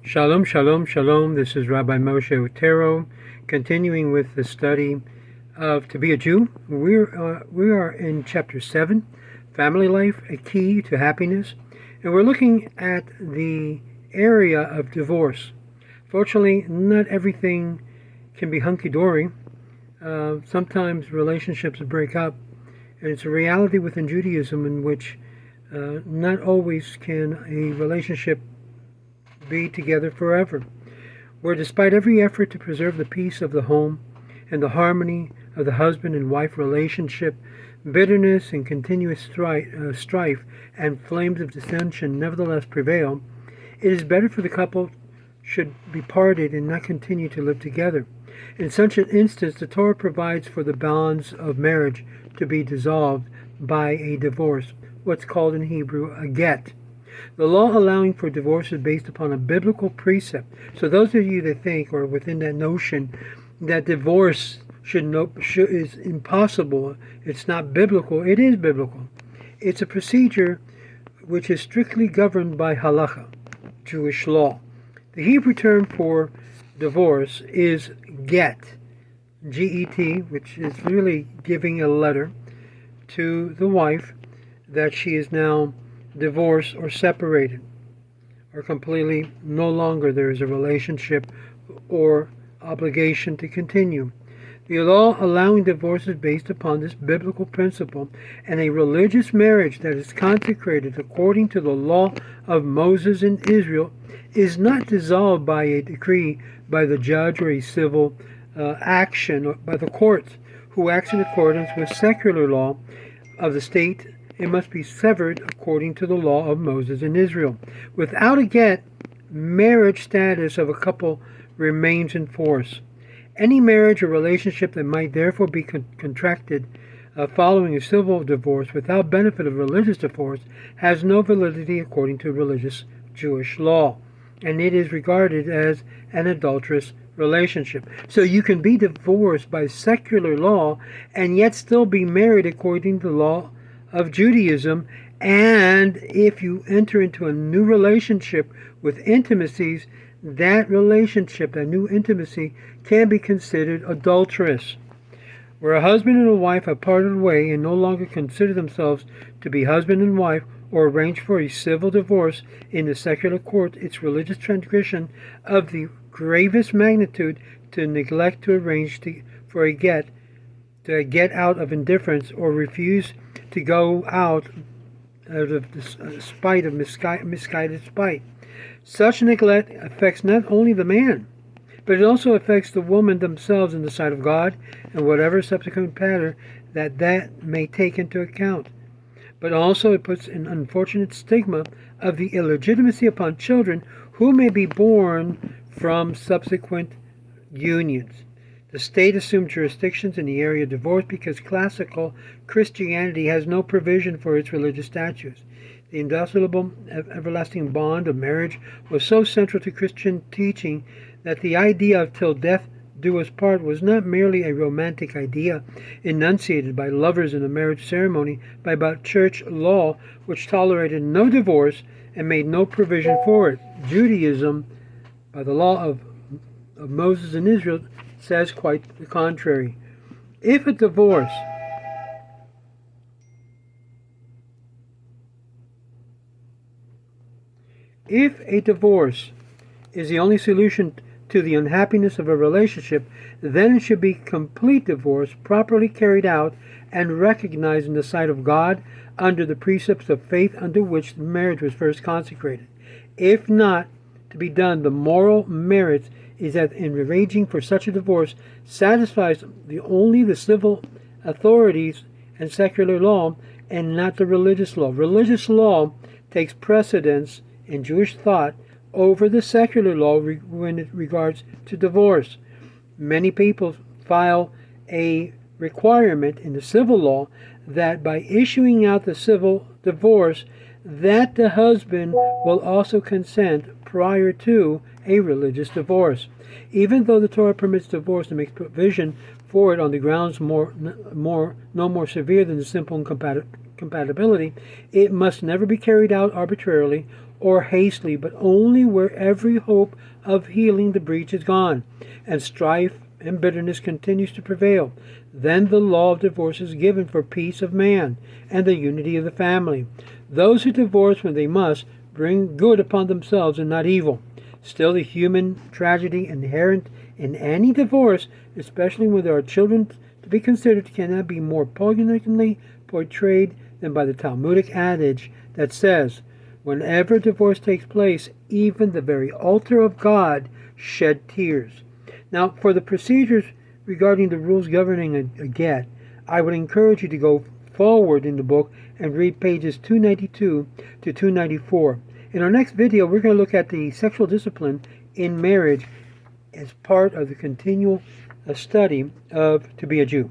Shalom, shalom, shalom. This is Rabbi Moshe Otero, continuing with the study of To Be a Jew. We are in chapter 7, Family Life, a Key to Happiness, and we're looking at the area of divorce. Fortunately, not everything can be hunky-dory. Sometimes relationships break up, and it's a reality within Judaism in which not always can a relationship be together forever, where despite every effort to preserve the peace of the home and the harmony of the husband and wife relationship, bitterness and continuous strife and flames of dissension nevertheless prevail, it is better for the couple should be parted and not continue to live together. In such an instance, the Torah provides for the bonds of marriage to be dissolved by a divorce, what's called in Hebrew a get. The law allowing for divorce is based upon a biblical precept. So those of you that think, or within that notion, that divorce is impossible, it's not biblical, it is biblical. It's a procedure which is strictly governed by halacha, Jewish law. The Hebrew term for divorce is get, G-E-T, which is really giving a letter to the wife that she is now divorced or separated, or completely no longer there is a relationship or obligation to continue. The law allowing divorce is based upon this biblical principle, and a religious marriage that is consecrated according to the law of Moses in Israel is not dissolved by a decree by the judge or a civil action by the courts, who acts in accordance with secular law of the state. It must be severed according to the law of Moses in Israel. Without a get, marriage status of a couple remains in force. Any marriage or relationship that might therefore be contracted following a civil divorce without benefit of religious divorce has no validity according to religious Jewish law, and it is regarded as an adulterous relationship. So you can be divorced by secular law and yet still be married according to the law of Judaism, and if you enter into a new relationship with intimacies, that relationship, that new intimacy, can be considered adulterous. Where a husband and a wife have parted way and no longer consider themselves to be husband and wife, or arrange for a civil divorce in the secular court, it's religious transgression of the gravest magnitude to neglect to arrange for a get, to get out of indifference, or refuse to go out of the spite of misguided spite. Such neglect affects not only the man, but it also affects the woman themselves in the sight of God, and whatever subsequent pattern that may take into account. But also it puts an unfortunate stigma of the illegitimacy upon children who may be born from subsequent unions. The state assumed jurisdictions in the area of divorce because classical Christianity has no provision for its religious statutes. The indissoluble everlasting bond of marriage was so central to Christian teaching that the idea of till death do us part was not merely a romantic idea enunciated by lovers in a marriage ceremony, but by church law, which tolerated no divorce and made no provision for it. Judaism, by the law of Moses in Israel, says quite the contrary. If a divorce is the only solution to the unhappiness of a relationship, then it should be complete divorce, properly carried out and recognized in the sight of God under the precepts of faith under which the marriage was first consecrated. If not to be done, the moral merits is that in arranging for such a divorce satisfies only the civil authorities and secular law, and not the religious law. Religious law takes precedence in Jewish thought over the secular law when it regards to divorce. Many people file a requirement in the civil law that by issuing out the civil divorce, that the husband will also consent prior to a religious divorce. Even though the Torah permits divorce and makes provision for it on the grounds no more severe than the simple incompatibility, it must never be carried out arbitrarily or hastily, but only where every hope of healing the breach is gone, and strife and bitterness continues to prevail. Then the law of divorce is given for peace of man and the unity of the family. Those who divorce when they must bring good upon themselves and not evil. Still, the human tragedy inherent in any divorce, especially when there are children to be considered, cannot be more poignantly portrayed than by the Talmudic adage that says, whenever divorce takes place, even the very altar of God shed tears. Now, for the procedures regarding the rules governing a get, I would encourage you to go forward in the book and read pages 292 to 294. In our next video, we're going to look at the sexual discipline in marriage as part of the continual study of To Be a Jew.